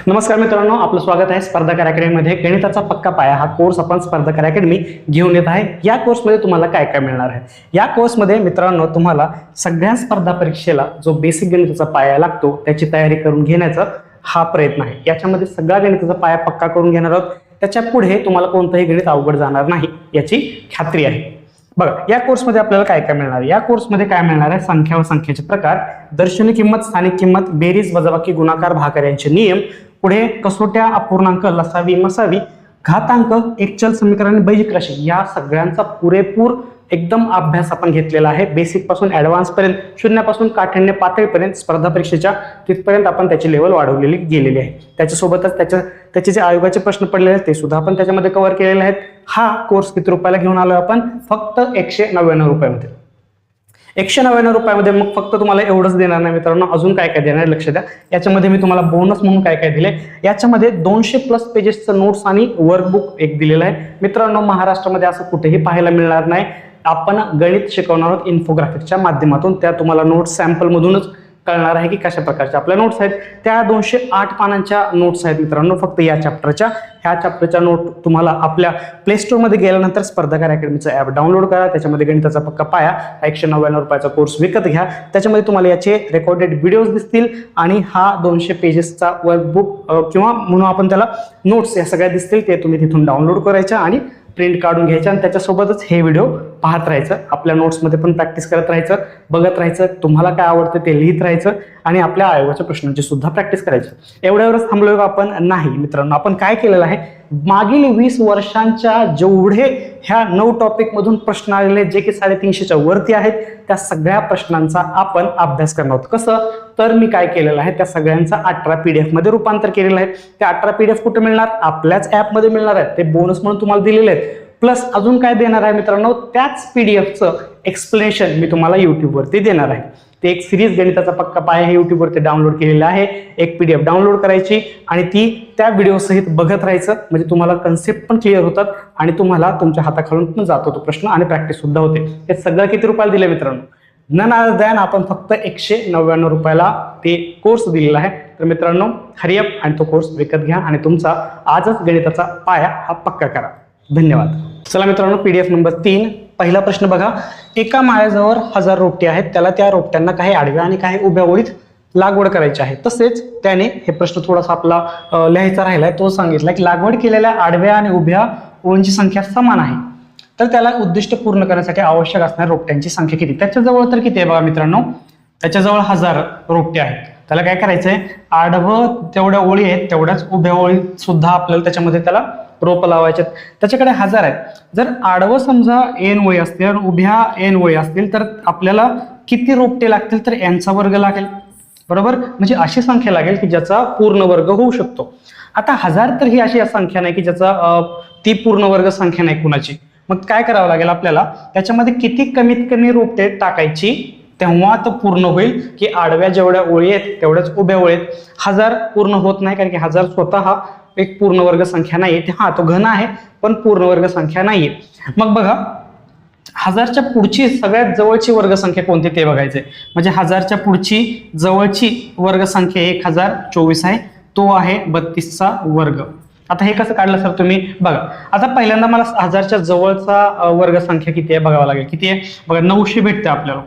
नमस्कार मित्रांनो, आपलं स्वागत आहे स्पर्धाकार अकॅडमीमध्ये. गणिताचा पक्का पाया हा कोर्स आपण स्पर्धाकार अकॅडमी घेऊन येत आहे. या कोर्समध्ये तुम्हाला काय काय मिळणार आहे? या कोर्समध्ये मित्रांनो तुम्हाला सगळ्या स्पर्धा परीक्षेला जो बेसिक गणिताचा पाया लागतो त्याची तयारी करून घेण्याचा हा प्रयत्न आहे. याच्यामध्ये सगळा गणिताचा पाया पक्का करून घेणार आहोत. त्याच्या पुढे तुम्हाला कोणतंही गणित अवघड जाणार नाही याची खात्री आहे. बघा, या कोर्समध्ये आपल्याला काय काय मिळणार आहे? या कोर्समध्ये काय मिळणार आहे? संख्या व संख्येचे प्रकार, दर्शनी किंमत, स्थानिक किंमत, बेरीज, वजाबाकी, गुणाकार, भागाकार यांचे नियम, पुढे कसोट्या, अपूर्णांक, लसावी, मसावी, घातांक, एकचल समीकरण आणि बेरीज राशी या सगळ्यांचा पुरेपूर एकदम अभ्यास आपण घेतलेला आहे. बेसिक पासून ऍडव्हान्स पर्यंत, शून्यापासून काठिण्य पातळीपर्यंत स्पर्धा परीक्षेच्या तिथपर्यंत आपण त्याची लेवल वाढवलेली गेलेली आहे. त्याच्यासोबतच त्याचे जे आयोगाचे प्रश्न पडलेले आहेत ते सुद्धा आपण त्याच्यामध्ये कव्हर केलेले आहेत. हा कोर्स किती रुपयाला घेऊन आलोय आपण? फक्त 199 रुपयामध्ये. 199 रुपयामध्ये मग फक्त तुम्हाला एवढंच देणार नाही मित्रांनो, अजून काय काय देणार लक्ष द्या. याच्यामध्ये मी तुम्हाला बोनस म्हणून काय काय दिले. याच्यामध्ये 200+ पेजेसचं नोट्स आणि वर्कबुक एक दिलेलं आहे मित्रांनो. महाराष्ट्रामध्ये असं कुठेही पाहायला मिळणार नाही. आपण गणित शिकवणार आहोत इन्फोग्राफिकच्या माध्यमातून. त्या तुम्हाला नोट्स सॅम्पल मधूनच कळणार आहे की कशा प्रकारच्या आपल्या नोट्स आहेत. त्या 208 पानांच्या नोट्स आहेत मित्रांनो फक्त या चॅप्टरच्या. ह्या चॅप्टरच्या नोट तुम्हाला आपल्या प्ले स्टोर मध्ये गेल्यानंतर स्पर्धाकार अकॅडमीचं ॲप डाउनलोड करा. त्याच्यामध्ये गणिताचा पक्का पाया 199 रुपयाचा कोर्स विकत घ्या. त्याच्यामध्ये तुम्हाला याचे रेकॉर्डेड व्हिडिओज दिसतील आणि हा 200 पेजेसचा वर्कबुक किंवा म्हणून आपण त्याला नोट्स या सगळ्या दिसतील. ते तुम्ही तिथून डाउनलोड करायच्या आणि प्रिंट काढून घ्यायचं आणि त्याच्यासोबतच हे व्हिडिओ पाहत राहायचं. आपल्या नोट्समध्ये पण प्रॅक्टिस करत राहायचं, बघत राहायचं, तुम्हाला काय आवडतं ते लिहित राहायचं आणि आपल्या आयोगाच्या प्रश्नांची सुद्धा प्रॅक्टिस करायची. एवढ्यावरच थांबलोय आपण? नाही मित्रांनो, आपण काय केलेलं आहे, मागील 20 वर्षांच्या जेवढे ह्या 9 टॉपिक मधून प्रश्न आलेले जे की 350च्या वरती आहेत त्या सगळ्या प्रश्नांचा आपण अभ्यास करणार आहोत. कसं तर मी काय केलेलं आहे, त्या सगळ्यांचा 18 PDF मध्ये रूपांतर केलेलं आहे. त्या 18 PDF कुठे मिळणार? आपल्याच ऍप मध्ये मिळणार आहेत. ते बोनस म्हणून तुम्हाला दिलेले आहेत. प्लस अजून काय देणार आहे मित्रांनो, त्याच PDFचं एक्सप्लेनेशन मी तुम्हाला YouTube वरती देणार आहे. ते एक सिरीज गणिताचा पक्का पाया हे YouTube वरती डाउनलोड केलेलं आहे. एक PDF डाउनलोड करायची आणि ती त्या व्हिडिओ सहित बघत राहायचं. म्हणजे तुम्हाला कन्सेप्ट पण क्लिअर होतात आणि तुम्हाला तुमच्या हाताखालून पण जातो तो प्रश्न आणि प्रॅक्टिस सुद्धा होते. हे सगळं किती रुपयाला दिले मित्रांनो? नन आपण फक्त 199 रुपयाला ते कोर्स दिलेला आहे. तर मित्रांनो हरिअप आणि तो कोर्स विकत घ्या आणि तुमचा आजच गणिताचा पाया हा पक्का करा. धन्यवाद. चला मित्रांनो, PDF नंबर 3 पहिला प्रश्न बघा. एका माळ्याजवळ 1000 रोपटे आहेत. त्याला त्या रोपट्यांना काही आडव्या आणि काही उभ्या ओळीत लागवड करायची आहे. तसेच त्याने हे प्रश्न थोडासा आपला लिहायचा राहिलाय. तो सांगितला की लागवड केलेल्या आडव्या आणि उभ्या ओळींची संख्या समान आहे. तर त्याला उद्दिष्ट पूर्ण करण्यासाठी आवश्यक असणाऱ्या रोपट्यांची संख्या किती? त्याच्याजवळ तर किती आहे बघा मित्रांनो, त्याच्याजवळ 1000 रोपटे आहेत. त्याला काय करायचंय, आडवं तेवढ्या ओळी आहेत तेवढ्याच उभ्या ओळी सुद्धा आपल्याला त्याच्यामध्ये त्याला रोप लावायचे. त्याच्याकडे 1000 आहेत. जर आडवं समजा n ओळी असतील आणि उभ्या n ओळी असतील तर आपल्याला किती रोपटे लागतील? तर n चा वर्ग लागेल. बरोबर, म्हणजे अशी संख्या लागेल की ज्याचा पूर्ण वर्ग होऊ शकतो. आता 1000 तर ही अशी संख्या नाही की ज्याचा ती पूर्ण वर्ग संख्या नाही कुणाची. मग काय करावं लागेल आपल्याला, त्याच्यामध्ये किती कमीत कमी रोपटे टाकायची तेव्हा तो पूर्ण होईल की आडव्या जेवढ्या ओळी आहेत तेवढ्याच उभ्या ओळी आहेत. 1000 पूर्ण होत नाही कारण की 1000 स्वतः हा एक पूर्ण वर्ग संख्या नाहीये. हा तो घन आहे पण पूर्ण वर्ग संख्या नाहीये. मग बघा, 1000च्या पुढची सगळ्यात जवळची वर्ग संख्या कोणती ते बघायचंय. म्हणजे 1000च्या पुढची जवळची वर्ग संख्या 1024 आहे. तो आहे 32चा वर्ग. आता हे कसं काढलं सर तुम्ही? बघा, आता पहिल्यांदा मला 1000च्या जवळचा वर्ग संख्या किती आहे बघावं लागेल. किती आहे बघा, 900 भेटते आपल्याला.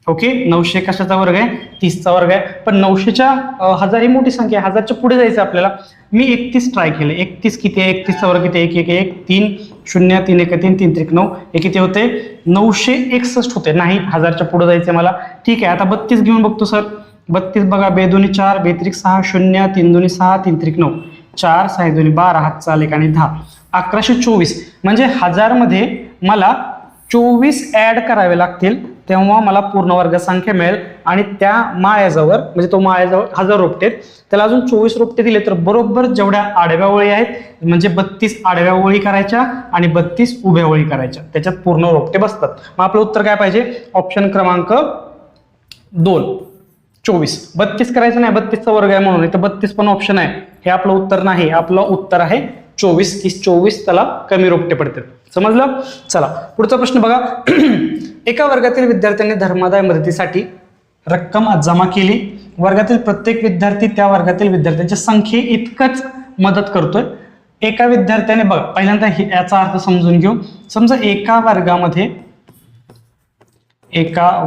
ओके, 900 कशाचा वर्ग आहे? 30चा वर्ग आहे. पण 900च्या 1000 ही मोठी संख्या आहे. 1000च्या पुढे जायचं आपल्याला. मी 31 ट्राय केले. 31 किती आहे? 31चा वर्ग किती? 1 1 1 3 0 3 1 3 3 3 9 हे किती होते? 961 होते. नाही, 1000च्या पुढे जायचंय मला. ठीक आहे, आता 32 घेऊन बघतो सर. 32 बघा, 2 2 4 2 3 6 0 3 2 6 3 3 9 4 6 2 12 हातचा आलेख आणि 10 1124. म्हणजे 1000 मध्ये मला 24 ऍड करावे लागतील तेव्हा मला पूर्ण वर्ग संख्या मिळेल. आणि त्या माळ्याजवळ म्हणजे तो माळ्याजवळ 1000 रोपटे, त्याला अजून 24 रोपटे दिले तर बरोबर जेवढ्या आडव्या ओळी आहेत म्हणजे 32 आडव्या ओळी करायच्या आणि 32 उभ्या ओळी करायच्या, त्याच्यात पूर्ण रोपटे बसतात. मग आपलं उत्तर काय पाहिजे? ऑप्शन क्रमांक 2 24. 32 करायचं नाही, 32चा वर्ग आहे म्हणून. इथं 32 पण ऑप्शन आहे. हे आपलं उत्तर नाही. आपलं उत्तर आहे 24 की 24 त्याला कमी रोपटे पडतात. समजलं? चला पुढचा प्रश्न बघा. एका वर्गातील विद्यार्थ्यांनी धर्मादाय मदतीसाठी रक्कम जमा केली वर्गातील प्रत्येक विद्यार्थी त्या वर्गातील विद्यार्थ्यांच्या संख्ये इतकंच मदत करतोय. एका विद्यार्थ्याने बघा पहिल्यांदा याचा अर्थ समजून घेऊ. समजा एका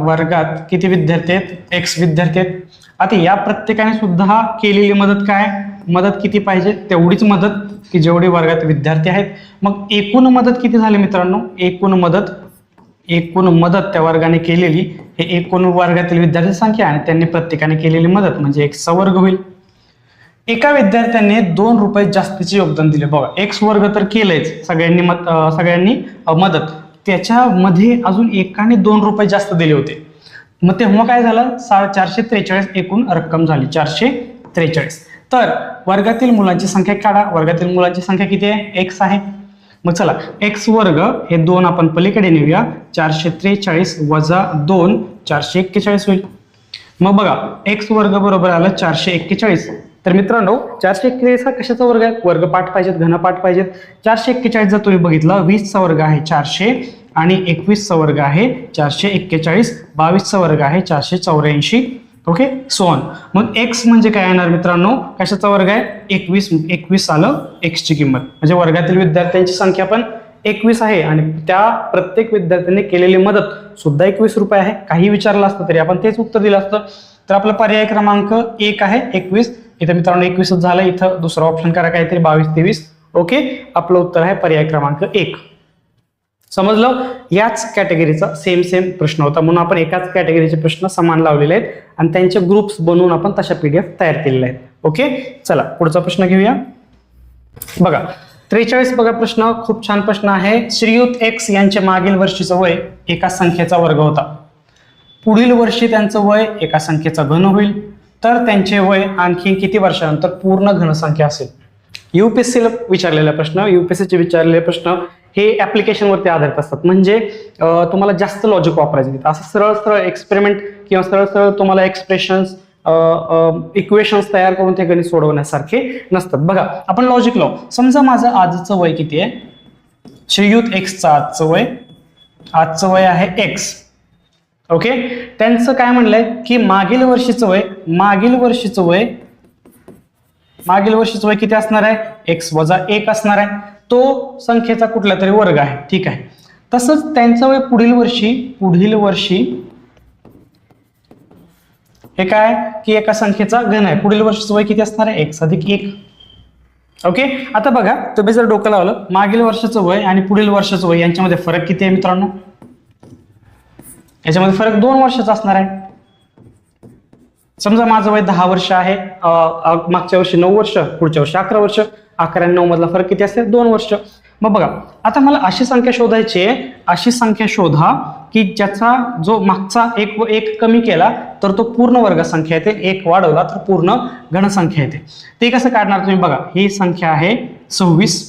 वर्गात किती विद्यार्थी आहेत? x विद्यार्थी आहेत. आता या प्रत्येकाने सुद्धा केलेली मदत काय? मदत किती पाहिजे? तेवढीच मदत की जेवढे वर्गात विद्यार्थी आहेत. मग एकूण मदत किती झाली मित्रांनो? एकूण मदत त्या वर्गाने केलेली हे एकूण वर्गातील विद्यार्थी संख्या आणि त्यांनी प्रत्येकाने केलेली मदत म्हणजे x चा वर्ग होईल. एका विद्यार्थ्याने 2 रुपये जास्तीचे योगदान दिले. बघा x वर्ग तर केलंयच सगळ्यांनी मदत, त्याच्यामध्ये अजून एकाने 2 रुपये जास्त दिले होते. मग तेव्हा काय झालं? 443 एकूण रक्कम झाली 443. तर वर्गातील मुलांची संख्या काढा. वर्गातील मुलांची संख्या किती आहे? x आहे. मग चला x वर्ग हे 2 आपण पलीकडे नेऊया. 443 वजा 2 441 होईल. मग बघा x वर्ग बरोबर आलं 441. तर मित्रांनो 441 हा कशाचा वर्ग आहे? वर्गपाठ पाहिजेत, घनपाठ पाहिजेत. 441 जर तुम्ही बघितलं 20 चा वर्ग आहे 400 आणि 21 चा वर्ग आहे 441, 22 चा वर्ग आहे 484. Okay so on. मग x म्हणजे काय येणार मित्रांनो? कशाचा वर्ग आहे? 21 आलं x ची किंमत. म्हणजे वर्गातील विद्यार्थ्यांची संख्या पण 21 आहे आणि त्या प्रत्येक विद्यार्थ्यांनी केलेली मदत सुद्धा 21 रुपये आहे. काही विचारलं असतं तरी आपण तेच उत्तर दिलं असतं. तर आपला पर्याय क्रमांक 1 आहे 21. इथं मित्रांनो 21च झालं. इथं दुसरा ऑप्शन करा काहीतरी 22, 23. ओके आपलं उत्तर आहे पर्याय क्रमांक 1. समजलं? याच कॅटेगरीचा सेम प्रश्न होता म्हणून आपण एकाच कॅटेगरीचे प्रश्न समान लावलेले आहेत आणि त्यांचे ग्रुप्स बनवून आपण तशा PDF तयार केलेले आहेत. ओके चला पुढचा प्रश्न घेऊया. बघा 43 बघा प्रश्न खूप छान प्रश्न आहे. श्रीयुत x यांचे मागील वर्षीचं वय एका संख्येचा वर्ग होता. पुढील वर्षी त्यांचं वय एका संख्येचा घन होईल. तर त्यांचे वय आणखी किती वर्षानंतर पूर्ण घनसंख्या असेल? UPSC ला विचारलेला प्रश्न. UPSC विचारलेले प्रश्न हे ऍप्लिकेशन वरती आधारित असतात. म्हणजे तुम्हाला जास्त लॉजिक वापरायचं. असं सरळ एक्सपेरिमेंट किंवा सरळ तुम्हाला एक्सप्रेशन्स इक्वेशन्स तयार करून ते गणित सोडवण्यासारखे नसतात. बघा आपण लॉजिक लावू. समजा माझं आजचं वय किती आहे? श्रीयुत x चं आजचं वय आहे x. ओके त्यांचं काय म्हणलंय की मागील वर्षीचं वय किती असणार आहे? x वजा 1 असणार आहे. तो संख्येचा कुठला तरी वर्ग आहे. ठीक आहे. तसंच त्यांचं वय पुढील वर्षी हे काय की एका संख्येचा घन आहे. पुढील वर्षीचं वय किती असणार आहे? x अधिक 1. ओके आता बघा तुम्ही जर डोकं लावलं मागील वर्षाचं वय आणि पुढील वर्षाचं वय यांच्यामध्ये फरक किती आहे मित्रांनो? याच्यामध्ये फरक 2 वर्षाचा असणार आहे. समजा माझं वय 10 वर्ष आहे. मागच्या वर्षी 9 वर्ष, पुढच्या वर्षी 11 वर्ष. 11 आणि 9 मधला फरक किती असेल? 2 वर्ष. मग बघा आता मला अशी संख्या शोधायची आहे. अशी संख्या शोधा की ज्याचा जो मागचा एक कमी केला तर तो पूर्ण वर्ग संख्या येते, 1 वाढवला तर पूर्ण घनसंख्या येते. ते कसं काढणार तुम्ही? बघा ही संख्या आहे 26.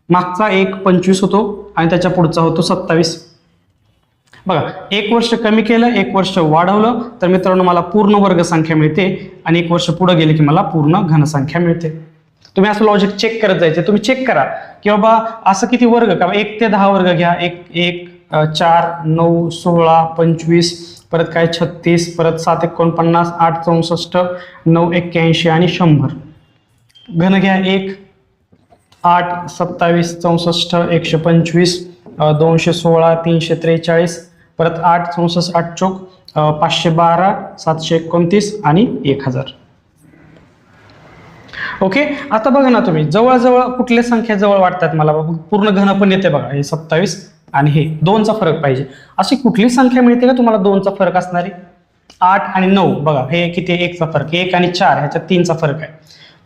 मागचा 1 25 होतो आणि त्याच्या पुढचा होतो 27. बघा 1 वर्ष कमी केलं, 1 वर्ष वाढवलं तर मित्रांनो मला पूर्ण वर्ग संख्या मिळते आणि 1 वर्ष पुढे गेले की मला पूर्ण घनसंख्या मिळते. तुम्ही असं लॉजिक चेक करत जायचे. तुम्ही चेक करा की बाबा असं किती वर्ग का 1 ते 10 वर्ग घ्या. 1 4 9 16 25 परत काय 36 परत 7 49 8 64 9 81 आणि 100. घन घ्या 1 8 27 64 125 216 343 परत 8 64 8 चौक 512 729 आणि 1000. ओके आता बघा ना तुम्ही जवळजवळ कुठल्या संख्या जवळ वाटतात मला? पूर्ण घन पण येते बघा. हे 27 आणि हे 2चा फरक पाहिजे. अशी कुठली संख्या मिळते का तुम्हाला 2चा फरक असणारी? 8 आणि 9 बघा हे किती? 1चा फरक. 1 आणि 4 ह्याच्यात 3चा फरक आहे.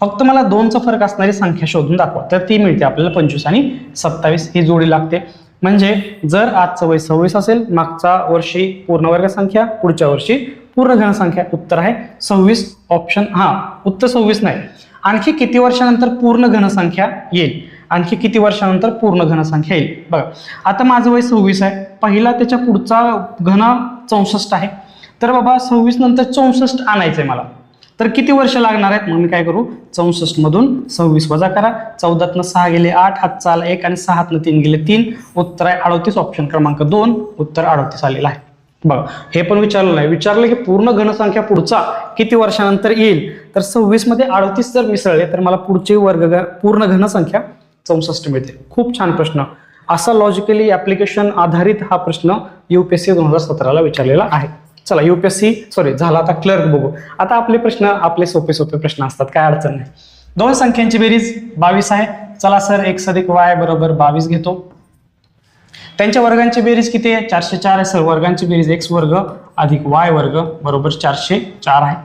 फक्त मला 2चा फरक असणारी संख्या शोधून दाखवा. तर ती मिळते आपल्याला 25 आणि 27 ही जोडी लागते. म्हणजे जर आजचं वय 26 असेल, मागच्या वर्षी पूर्ण वर्ग संख्या, पुढच्या वर्षी पूर्ण घनसंख्या. उत्तर आहे 26 ऑप्शन. उत्तर 26 नाही. आणखी किती वर्षानंतर पूर्ण घनसंख्या येईल? आणखी किती वर्षानंतर पूर्ण घनसंख्या येईल? बघा आता माझं वय 26 आहे. पहिला त्याच्या पुढचा घन 64 आहे. तर बाबा 26 नंतर 64 आणायचंय मला. तर किती वर्ष लागणार आहेत? मग मी काय करू? 64 मधून 26 वजा करा. 14 6 गेले 8, हातचा आला 1 आणि 6 3 गेले 3. उत्तर आहे 38 ऑप्शन क्रमांक 2. उत्तर 38 आलेलं आहे. बघा हे पण विचारलं नाही, विचारलं की पूर्ण घनसंख्या पुढचा किती वर्षानंतर येईल, तर 26 मध्ये 38 जर मिसळले तर मला पुढचे पूर्ण घनसंख्या 64 मिळते. खूप छान प्रश्न. असा लॉजिकली ऍप्लिकेशन आधारित हा प्रश्न UPSC 2017 विचारलेला आहे. चला झाला. आता क्लर्क बघू. आता आपले प्रश्न आपले सोपे प्रश्न असतात, काय अडचण नाही. दोन संख्यांची बेरीज 22 आहे. चला सर x अधिक y बरोबर 22 घेतो. त्यांच्या वर्गांची बेरीज किती आहे? 404 आहे सर. वर्गांची बेरीज x वर्ग अधिक y वर्ग बरोबर 404 आहे.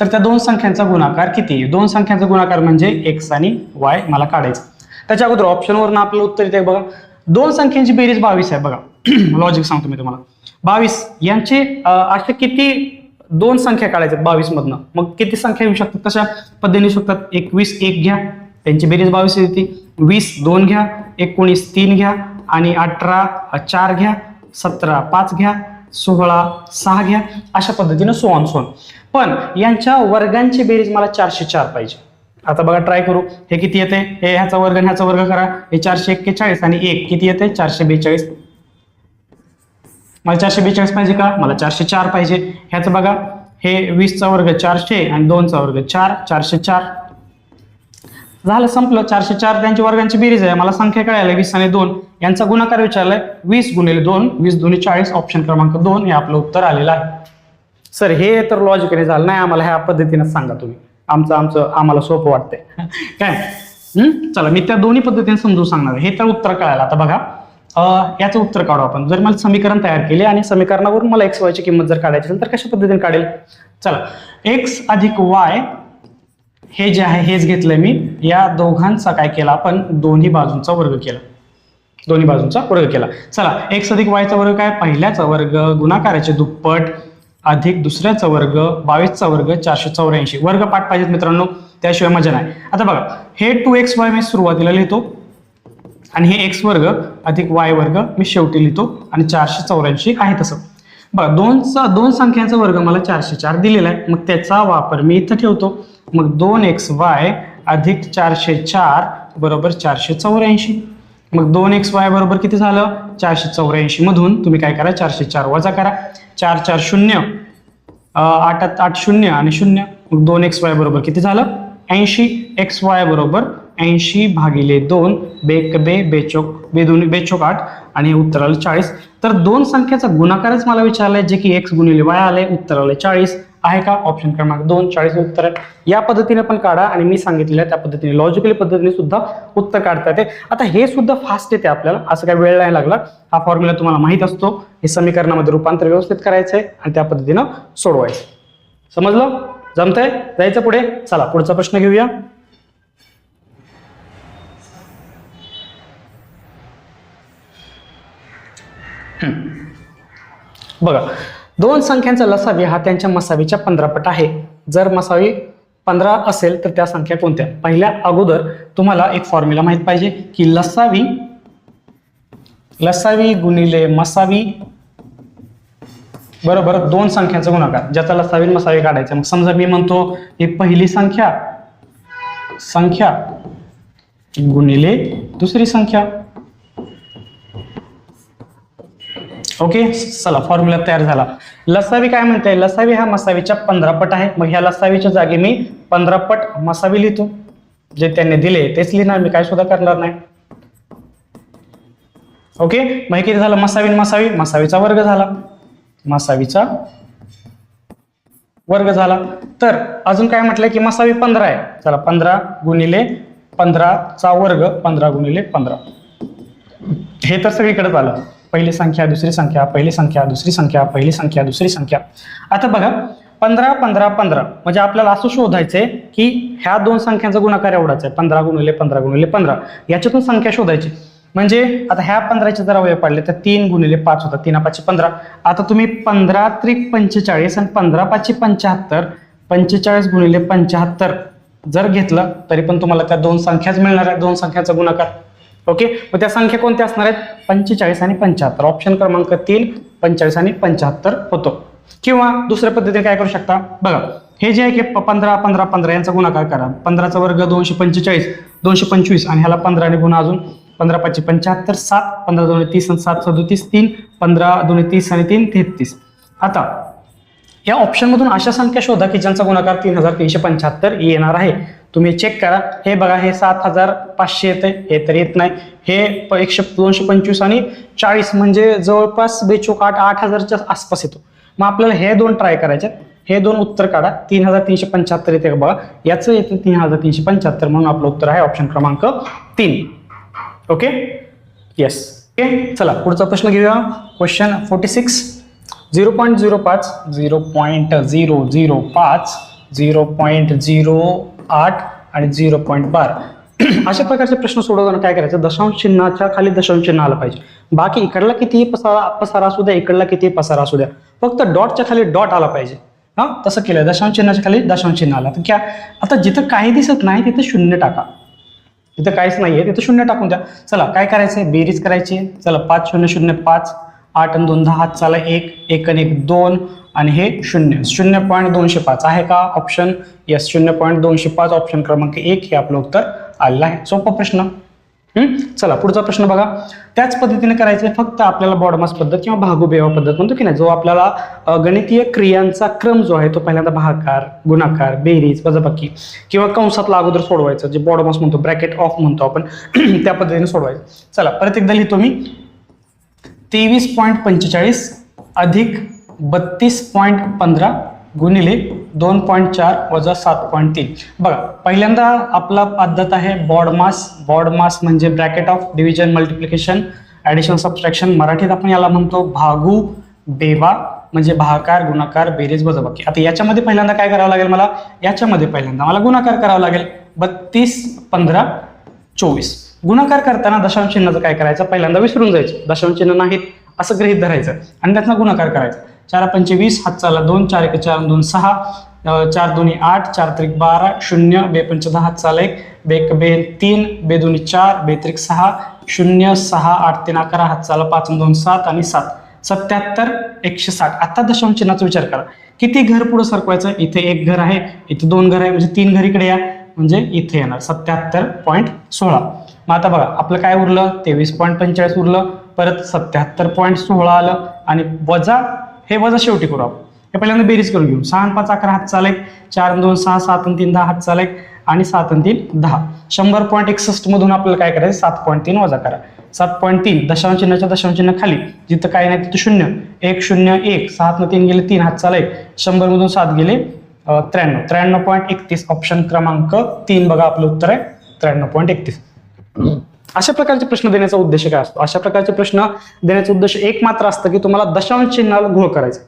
तर त्या दोन संख्यांचा गुणाकार किती आहे? दोन संख्यांचा गुणाकार म्हणजे x आणि y मला काढायचं. त्याच्या अगोदर ऑप्शनवरून आपलं उत्तर येते बघा. दोन संख्यांची बेरीज 22 आहे बघा. लॉजिक सांगतो मी तुम्हाला. 22 यांचे असे किती दोन संख्या काढायच्यात 22 मधनं, मग किती संख्या येऊ शकतात? कशा पद्धतीने येऊ शकतात? 21 1 घ्या, त्यांची बेरीज 22 येते. 20 2 घ्या, 19 3 घ्या आणि 18 4 घ्या, 17 5 घ्या, 16 6 घ्या, अशा पद्धतीने सोन. पण यांच्या वर्गांची बेरीज मला 404 पाहिजे. आता बघा ट्राय करू. हे किती येते? हे ह्याचा वर्ग आणि ह्याचा वर्ग करा. हे 441 आणि 1 किती येते? 442. मला 442 पाहिजे का? मला 404 पाहिजे. ह्याचं बघा, हे 20 चा वर्ग 400 आणि 2 चा वर्ग 4 404 झालं, संपलं. 404 त्यांच्या वर्गांची बेरीज आहे. मला संख्या कळायला 20 आणि 2 यांचा गुणाकार विचारलाय. 20 गुणिले 2 20 2 40. ऑप्शन क्रमांक 2 हे आपलं उत्तर आलेलं आहे. सर हे तर लॉजिकली झालं नाही, आम्हाला ह्या पद्धतीने सांगा तुम्ही. आम्हाला सोपं वाटतंय काय. चला मी त्या दोन्ही पद्धतीने समजून सांगणार. हे तर उत्तर कळायला. आता बघा याचं उत्तर काढू आपण. जर मला समीकरण तयार केले आणि समीकरणावरून मला x y ची किंमत जर काढायची असेल तर कशा पद्धतीने काढेल? चला x अधिक y हे जे आहे हेच घेतलंय मी. या दोघांचा काय केला आपण? दोन्ही बाजूंचा वर्ग केला. चला x अधिक y चा वर्ग काय? पहिल्याचा वर्ग गुणाकाराचे दुप्पट अधिक दुसऱ्याचा वर्ग 22 चा वर्ग 484. वर्ग पाठ पाहिजेत मित्रांनो, त्याशिवाय मजा नाही. आता बघा हे 2xy मी सुरुवातीला लिहितो आणि हे x वर्ग अधिक y वर्ग मी शेवटी लिहितो आणि 484 आहे तसं. बघा दोन संख्यांचा वर्ग मला 404 दिलेला आहे. मग त्याचा वापर मी इथं ठेवतो. मग 2xy अधिक 404 बरोबर 484. मग 2xy बरोबर किती झालं? 484 मधून तुम्ही काय करा? 404 वजा करा. 4 4 0 8 8 0 आणि 0. मग 2xy बरोबर किती झालं? 80. xy बरोबर 80 भागिले 2 बेचोक 8 आणि उत्तर आलं 40. तर दोन संख्येचा गुणाकारच मला विचारलाय, जे की x गुणिले y आले. उत्तर आले 40. आहे का? ऑप्शन क्रमांक 2 40 उत्तर आहे. या पद्धतीने पण काढा आणि मी सांगितलेल्या त्या पद्धतीने लॉजिकली पद्धतीने सुद्धा उत्तर काढता येते. आता हे सुद्धा फास्ट येते आपल्याला, असं काही वेळ नाही लागला. हा फॉर्म्युला तुम्हाला माहित असतो. हे समीकरणामध्ये रूपांतर व्यवस्थित करायचं आहे आणि त्या पद्धतीनं सोडवायचं. समजलं? जमतंय? जायचं पुढे. चला पुढचा प्रश्न घेऊया. बघा दोन संख्यांचा लसावी हा त्यांच्या मसावीच्या 15 पट आहे. जर मसावी 15 असेल तर त्या संख्या कोणत्या? पहिल्या अगोदर तुम्हाला एक फॉर्म्युला माहित पाहिजे की लसावी गुणिले मसावी बरोबर दोन संख्यांचा गुणाकार, ज्याचा लसावी मसावी काढायचा. मग समजा मी म्हणतो ही पहिली संख्या गुणिले दुसरी संख्या. ओके चला फॉर्म्युला तयार झाला. लसावी काय म्हणते? लसावी हा मसावीच्या 15 पट आहे. मग ह्या लसावीच्या जागी मी 15 पट मसावी लिहितो. जे त्यांनी दिले तेच लिहिणार, मी काय सुद्धा करणार नाही. ओके मग किती झालं? मसावीचा वर्ग झाला. तर अजून काय म्हटलंय की मसावी 15 आहे. चला 15 गुणिले 15 चा वर्ग 15 गुणिले 15. हे तर सगळीकडे आलं. पहिली संख्या दुसरी संख्या, पहिली संख्या दुसरी संख्या, पहिली संख्या दुसरी संख्या. आता बघा 15 15 15 म्हणजे आपल्याला असं शोधायचंय की ह्या दोन संख्यांचा गुणाकार एवढाच आहे. 15 गुणिले 15 गुणिले 15 याच्यातून संख्या शोधायची. म्हणजे आता ह्या 15चे जर अवयव पाडले तर 3 गुणिले 5 होता. 3 5 15. आता तुम्ही 15 त्रिक 45 आणि 15 5 75. 45 गुणिले 75 जर घेतलं तरी पण तुम्हाला त्या दोन संख्याच मिळणार आहे. दोन संख्याचा गुणाकार. ओके मग त्या संख्या कोणत्या असणार आहेत? 45 आणि 75. ऑप्शन क्रमांक 3 45 आणि 75 होतो. किंवा दुसऱ्या पद्धतीने काय करू शकता? बघा हे जे आहे की 15 15 15 यांचा गुणाकार करा. 15चा वर्ग 245 225 आणि ह्याला 15 ने गुणा अजून 15 5 75, 7 15 2 30 आणि 7 37, 3 15 2 30 आणि 3 33. आता या ऑप्शनमधून अशा संख्या शोधा की ज्यांचा गुणाकार 3375 येणार आहे. तुम्ही चेक करा. हे बघा, हे 7500 येते, हे तर येत नाही. हे 225 आणि 40 म्हणजे जवळपास बेचोक 8000च्या आसपास येतो. मग आपल्याला हे दोन ट्राय करायचे. हे दोन उत्तर काढा. 3375 येते बघा, याचं येते 3375, म्हणून आपलं उत्तर आहे ऑप्शन क्रमांक 3. Okay, yes. ओके, चला पुढचा प्रश्न घेऊया. क्वेश्चन 46. 0.05, 0.005, 0.08 आणि 0.12 अशा प्रकारचे प्रश्न सोडवताना काय करायचं, दशांश चिन्हाच्या खाली दशांश चिन्ह आलं पाहिजे. बाकी इकडला कितीही पसारा असू द्या, इकडला कितीही पसारा असू द्या, फक्त डॉटच्या खाली डॉट आला पाहिजे. हा, तसं केलं. दशांश चिन्हाच्या खाली दशांश चिन्ह आला तर क्या, आता जिथं काही दिसत नाही तिथं शून्य टाका. तिथं काहीच नाहीये तिथं शून्य टाकून द्या. चला काय करायचंय, बेरीज करायची. चला 5 0 0 5, 8 आणि 2 10, चला 1 1 आणि 1 2 आणि हे 0 0.205 आहे का ऑप्शन? यस, 0.205 ऑप्शन क्रमांक 1 हे आपलं उत्तर आलेलं आहे. सोपा प्रश्न. चला पुढचा प्रश्न बघा. त्याच पद्धतीने करायचंय, फक्त आपल्याला बॉडमास पद्धत किंवा भागोबेवा पद्धत म्हणतो की नाही, जो आपल्याला गणितीय क्रियांचा क्रम जो आहे तो पहिल्यांदा भागाकार, गुणाकार, बेरीज, वजाबाकी किंवा कंसातला अगोदर सोडवायचं, जे बॉडमास म्हणतो, ब्रॅकेट ऑफ म्हणतो आपण, त्या पद्धतीने सोडवायचं. चला परत एकदा लिहितो मी. 23.45 अधिक 32.15 गुणिले 2.4 वजा 7.3. बघा, पहिल्यांदा आपला पद्धत आहे बॉडमास. बॉडमास म्हणजे bracket of, division, multiplication, addition, subtraction. मराठीत आपण याला म्हणतो भागू बेवा, म्हणजे भागाकार, गुणाकार, बेरीज, वजाबाकी. आता याच्यामध्ये पहिल्यांदा काय करावं लागेल मला, याच्यामध्ये पहिल्यांदा मला गुणाकार करावा लागेल. 32 15 24. गुणाकार करताना दशांश चिन्हाचं काय करायचं, पहिल्यांदा विसरून जायचं, दशांश चिन्ह नाहीत असं गृहीत धरायचं आणि त्यातनं गुणाकार करायचा. 4 5 20, हात चाला 2, 4 1 4 2 6, 4 2 8, 4 3 12, 0 2 5 10, हात चाला 1, 2 1 3, 2 2 4, 2 3 6, 0 6 8 3 11, हात चाला 5 2 7 आणि 7 77 160. आता दशांश चिन्हाचा विचार करा, किती घर पुढे सरकवायचं. इथे एक घर आहे, इथे 2 घर आहे, म्हणजे 3 घर इकडे या, म्हणजे इथे येणार 77.16. मग आता बघा आपलं काय उरलं, 23.45 उरलं, परत 77.16 आलं आणि वजा, हे वजा शेवटी करू आपण. हे पहिल्यांदा बेरीज करून घेऊ. 6 5 11, हात चाला 1, 4 2 6, 7 3 10, हात चाला 1 आणि 7 3 10. 100.61 मधून आपल्याला काय करायचं, 7.3 वजा करा. 7.3 दशांश चिन्हाच्या दशांश चिन्ह खाली, जिथं काही नाही तिथं 0 1 0 1, 7 3 गेले 3, हात चाला 1, 100 मधून 7 गेले 93 93.31 ऑप्शन क्रमांक 3 बघा आपलं उत्तर आहे 93.31. अशा प्रकारचे प्रश्न देण्याचा उद्देश काय असतो, अशा प्रकारचे प्रश्न देण्याचा उद्देश एक मात्र असतं की तुम्हाला दशांश चिन्हाला घोळ करायचं,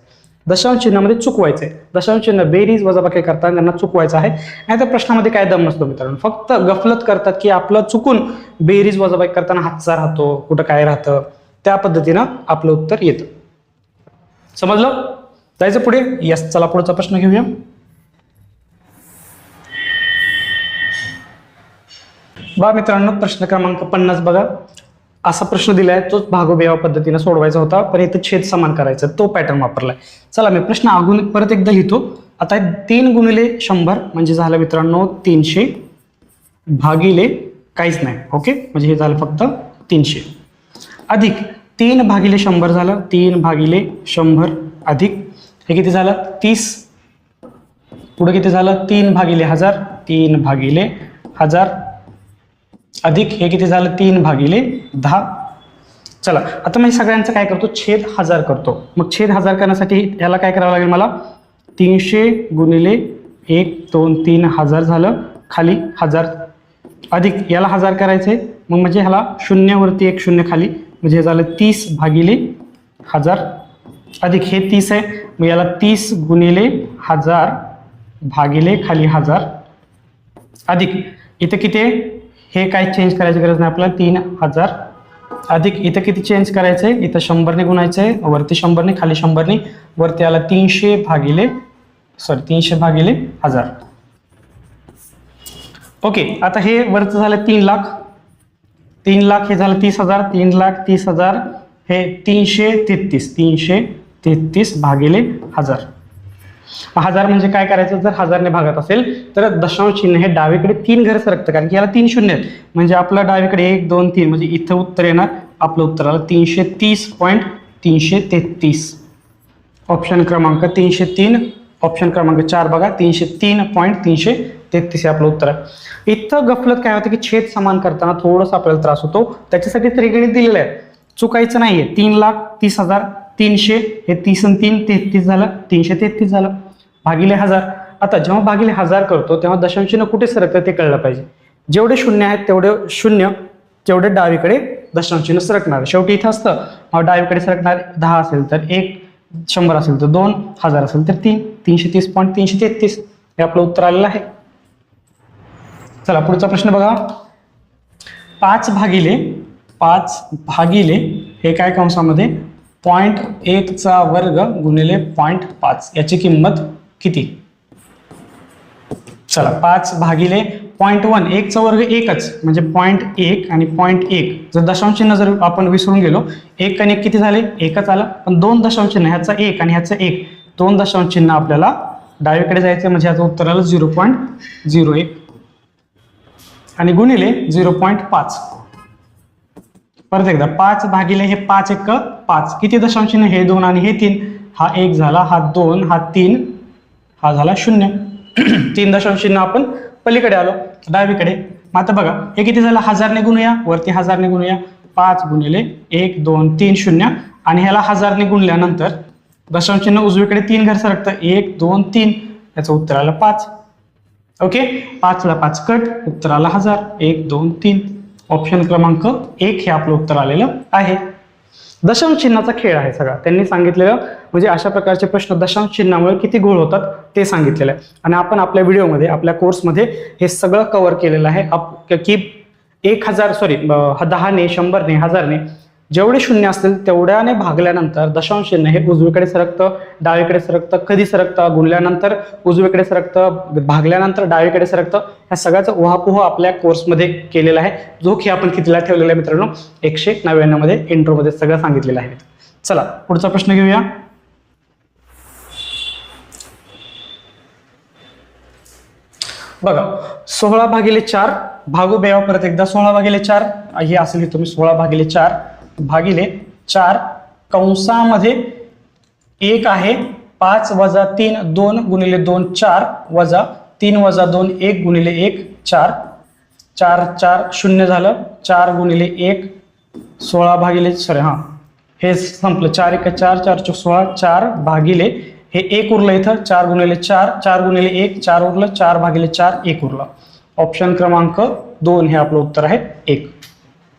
दशांश चिन्हामध्ये चुकवायचंय. दशांश चिन्ह बेरीज वजाबाकी करताना त्यांना चुकवायचं आहे. नाही तर प्रश्नामध्ये काय दम नसतो मित्रांनो, फक्त गफलत करतात की आपलं चुकून बेरीज वजाबाकी करताना हातचा राहतो, कुठं काय राहतं, त्या पद्धतीनं आपलं उत्तर येतं. समजलं? जायचं पुढे. यस, चला पुढचा प्रश्न घेऊया. बघा मित्रांनो, प्रश्न क्रमांक 50 बघा. असा प्रश्न दिलाय, तोच भागोबेवा पद्धतीने सोडवायचा होता, पण इथं छेद समान करायचा, तो पॅटर्न वापरलाय. चला मी प्रश्न अगोदर परत एकदा लिहितो. आता 3 गुणिले 100 म्हणजे झालं मित्रांनो 300 भागिले काहीच नाही. ओके, म्हणजे हे झालं फक्त 300 अधिक 3 भागिले 100 झालं, 3 भागिले 100 अधिक हे किती झालं 30, पुढे किती झालं 3 भागिले 1000, 3 भागिले 1000 अधिक हे किती झालं 3 भागिले 10. चला आता मी सगळ्यांचं काय करतो, छेद 1000 करतो. मग छेद 1000 करण्यासाठी याला काय करावं लागेल मला, 300 गुणिले 1 2 3 1000 झालं, खाली 1000 अधिक याला 1000 करायचंय, मग म्हणजे ह्याला 0 वरती 1 0 खाली, म्हणजे हे झालं 30 भागिले 1000 अधिक हे 30 आहे, मग याला 30 गुणिले 1000 भागिले खाली 1000 अधिक इथे किती, हे काय चेंज करायची गरज नाही आपल्याला, 3000 अधिक इथं किती चेंज करायचंय, इथं 100 ने गुणायचंय, वरती 100 ने खाली 100 ने, वरती आला 300 भागिले 1000. ओके, आता हे वरचं झालं 3 लाख, 3 लाख हे झालं 30,000, 3 लाख 30,000 हे 333 भागिले 1000. 1000 म्हणजे काय करायचं, जर 1000 ने भागत असेल तर दशांश चिन्ह हे डावीकडे 3 घर सरकतं, कारण की याला 3 शून्य आहेत. म्हणजे आपलं डावीकडे 1 2 3 म्हणजे इथं उत्तर येणार. आपलं उत्तर आलं 330.333. ऑप्शन क्रमांक 303. ऑप्शन क्रमांक 4 बघा, 303.333 हे आपलं उत्तर आहे. इथं गफलत काय होतं की छेद समान करताना थोडंसं आपल्याला त्रास होतो, त्याच्यासाठी त्रिगणित दिलेलं आहे, चुकायचं नाहीये. 3,30,000 300 हे 30 आणि 3 33 झालं, 333 झालं भागिले 1000. आता जेव्हा भागिले 1000 करतो तेव्हा दशांश चिन्ह कुठे सरकतं ते कळलं पाहिजे. जेवढे शून्य आहेत तेवढे शून्य, तेवढे डावीकडे दशांश चिन्ह सरकणार. शेवटी इथं असतं डावीकडे सरकणार 10 असेल तर 1, 100 असेल तर 2, 1000 असेल तर 3, 330.333 हे आपलं उत्तर आलेलं आहे. चला पुढचा प्रश्न बघा. 5 भागिले हे काय कंसामध्ये 0.1चा वर्ग गुणिले 0.5 याची किंमत किती? चला 5 भागिले 0.1, 1चा वर्ग 1च म्हणजे 0.1 आणि 0.1. जर दशांश चिन्ह जर आपण विसरून गेलो, 1 आणि 1 किती झाले? 1च आला. पण 2 दशांश चिन्ह, ह्याचा 1 आणि ह्याचा 1, 2 दशांश चिन्ह आपल्याला डावीकडे जायचं म्हणजे ह्याचं उत्तर आलं 0.01 आणि गुणिले 0.5. परत एकदा 5 भागिले हे 5 1 5, किती दशांश चिन्ह? हे 2 आणि हे 3. हा 1 झाला, हा 2, हा 3, हा झाला 0. 3 दशांश चिन्ह आपण पलीकडे आलो डावीकडे. मग आता बघा हे किती झालं? 1000 ने गुणूया, वरती 1000 ने गुणूया. 5 गुणिले 1 2 3 0 आणि ह्याला 1000 ने गुणल्यानंतर दशांश चिन्ह उजवीकडे 3 घर सरकतं, 1 2 3, याचं उत्तर आलं 5. ओके, 5 ला 5 कट, उत्तर आलं 1000. 1 2 3, ऑप्शन क्रमांक 1 हे आपलं उत्तर आलेलं आहे. दशांश चिन्हाचा खेळ आहे सगळा. त्यांनी सांगितलेलं म्हणजे अशा प्रकारचे प्रश्न दशांश चिन्हामुळे किती घोळ होतात ते सांगितलेलं आहे. आणि आपण आपल्या व्हिडिओमध्ये, आपल्या कोर्समध्ये हे सगळं कव्हर केलेलं आहे की 10 ने 100 ने 1000 ने जेवढे शून्य असतील तेवढ्याने भागल्यानंतर दशांश चिन्ह हे उजवीकडे सरकतं, डावीकडे सरकतं, कधी सरकतं, गुणल्यानंतर उजवीकडे सरकतं, भागल्यानंतर डावीकडे सरकतं. ह्या सगळ्याचा उहापोह आपल्या कोर्समध्ये केलेला आहे, जो की आपण कितीला ठेवलेला आहे मित्रांनो? 199 मध्ये इंट्रोमध्ये सगळं सांगितलेलं आहे. चला पुढचा प्रश्न घेऊया. बघा 16/4 भागू बेवा परत एकदा. 16/4 हे असेल, तुम्ही 16/4 भागिले 4 कंसामध्ये 1 आहे, 5 वजा 3 2 गुणिले 2 4 वजा 3 वजा 2 1 गुणिले 1 4, 4 4 0 झालं. 4 गुणिले 1 16/, हे संपलं. 4 1 4 4 4 16, 4 भागिले हे 1 उरलं इथं, 4 गुणिले 4, 4 गुणिले 1 4 उरलं, 4/4 1 उरलं. ऑप्शन क्रमांक 2 हे आपलं उत्तर आहे 1.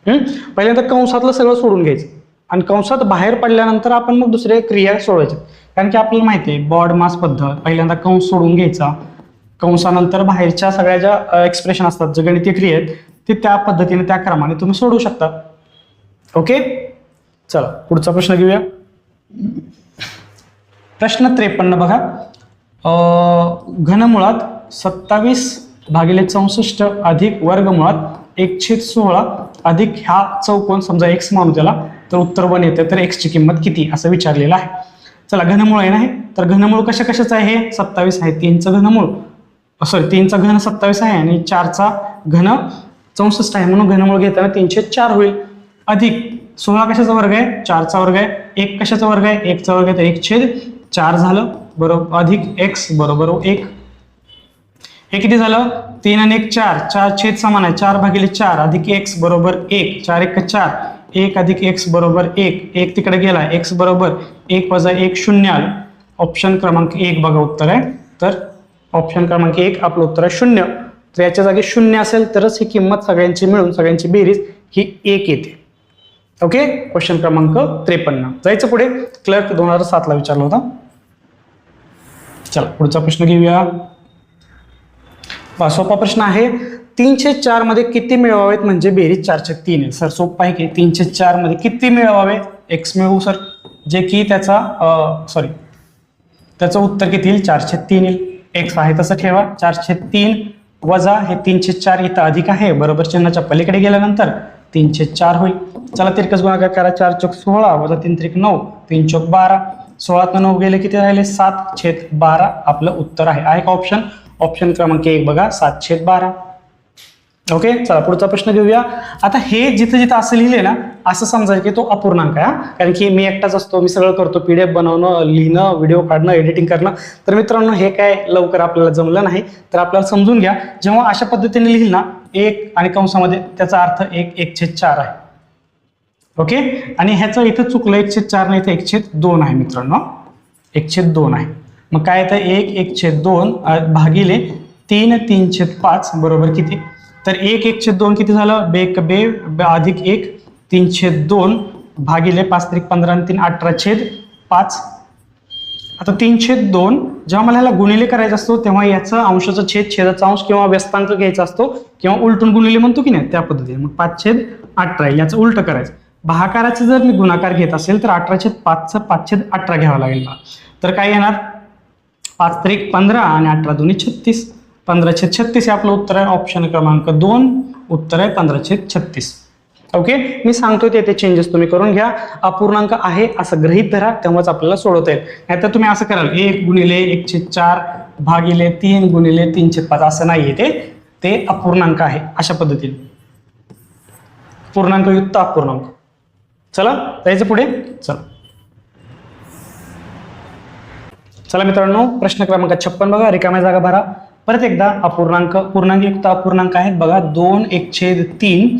पहिल्यांदा कंसातलं सगळं सोडून घ्यायचं आणि कंसात बाहेर पडल्यानंतर आपण मग दुसऱ्या क्रिया सोडवायच्या. कारण की आपल्याला माहिती आहे बॉड मास पद्धत, पहिल्यांदा कंस सोडून घ्यायचा, कंसानंतर बाहेरच्या सगळ्या ज्या एक्सप्रेशन असतात, जे गणितीय क्रिया आहेत ते त्या पद्धतीने त्या क्रमाने तुम्ही सोडवू शकता. ओके, चला पुढचा प्रश्न घेऊया. प्रश्न 53 बघा. घनमुळात 27/64 अधिक वर्गमुळात 1/16 अधिक ह्या चौकोन समजा x मानू त्याला, तर उत्तर 1 येते. तर x ची किंमत किती असं विचारलेलं आहे. चला घनमूळ आहे ना हे, तर घनमूळ कशा कशाचं आहे? 27 आहे, 3चं घनमूळ 3चा घन 27 आहे आणि 4चा घन 64 आहे, म्हणून घनमूळ घेताना 3/4 होईल. अधिक 16 कशाचा वर्ग आहे? 4चा वर्ग आहे. 1 कशाचा वर्ग आहे? 1चा वर्ग आहे, तर 1/4 झालं बरोबर. अधिक x बरोबर 1. हे किती झालं? 3 आणि 1 4, 4 छेद समान आहे, 4/4 अधिक x बरोबर 1, 4 1 4, 1 अधिक x बरोबर 1, 1 तिकडे गेला, x बरोबर 1 वजा 1 0 आलं. ऑप्शन क्रमांक 1 बघा उत्तर आहे. तर ऑप्शन क्रमांक 1 आपलं उत्तर आहे 0. तर याच्या जागी 0 असेल तरच ही किंमत सगळ्यांची मिळून सगळ्यांची बेरीज ही 1 येते. ओके, क्वेश्चन क्रमांक 53. जायचं पुढे. क्लर्क 2007 ला विचारला होता. चला पुढचा प्रश्न घेऊया. सोपा प्रश्न आहे. 3/4 मध्ये किती मिळवावेत म्हणजे बेरीज 4/3 आहे. सर सोपा आहे की 3/4 मध्ये किती मिळवावे? x मिळवू सर, जे की त्याचं उत्तर किती येईल? 4/3 येईल. x आहे तसं ठेवा. 4/3 वजा हे 3/4 इथं अधिक आहे, बरोबर चिन्हाच्या पलीकडे गेल्यानंतर 3/4 होईल. चला तिरकस गुणाकार करा. 4 चौक 16 वजा 3 त्रिक 9, 3 चौक 12, 16 9 गेले किती राहिले 7/12 आपलं उत्तर आहे का ऑप्शन? ऑप्शन क्रमांक 1 बघा 7/12. ओके, चला पुढचा प्रश्न घेऊया. आता हे जिथं जिथं असं लिहिले ना असं समजायचं की तो अपूर्णांक आहे, कारण की मी एकटाच असतो, मी सगळं करतो, PDF बनवणं, लिहिणं, व्हिडिओ काढणं, एडिटिंग करणं. तर मित्रांनो हे काय लवकर आपल्याला जमलं नाही, तर आपल्याला समजून घ्या. जेव्हा अशा पद्धतीने लिहिल ना 1 आणि कंसामध्ये त्याचा अर्थ 1/4 आहे. ओके, आणि ह्याचं इथं चुकलं 1/4 नाही, इथं 1/2 आहे मित्रांनो, 1/2 आहे. मग काय येतं 1/2 भागिले 3 3/5 बरोबर किती? तर 1/2 किती झालं? बे अधिक 1 3/2 भागिले 5 त्रिक 15 आणि 3 18/5. आता 3/2 जेव्हा मला ह्याला गुणिले करायचा असतो तेव्हा याचं अंशाचा छेद, छेदाचा अंश किंवा व्यस्तांक घ्यायचा असतो किंवा उलटून गुणिले म्हणतो की नाही त्या पद्धतीने. मग 5/18 याचं उलट करायचं. भागाकाराचे जर मी गुणाकार घेत असेल तर 18/5चं 5/18 घ्यावं लागेल मला. तर काय येणार? 5 त्रिक 15 आणि 18 दुनी 36. 15/36 हे आपलं उत्तर आहे. ऑप्शन क्रमांक 2 उत्तर आहे 15/36. ओके, मी सांगतोय ते चेंजेस तुम्ही करून घ्या. अपूर्णांक आहे असं गृहीत धरा, तेव्हाच आपल्याला सोडवता येईल. नाहीतर तुम्ही असं कराल 1 गुणिले 1/4 भागिले 3 गुणिले 3/5 असं नाहीये, ते अपूर्णांक आहे अशा पद्धतीने. पूर्णांकयुक्त अपूर्णांक. चला जायचं पुढे. चला मित्रांनो, प्रश्न क्रमांक 56 बघा. रिकाम्या जागा भरा. परत एकदा अपूर्णांक, पूर्णांकयुक्त अपूर्णांक आहेत बघा. 2/1/3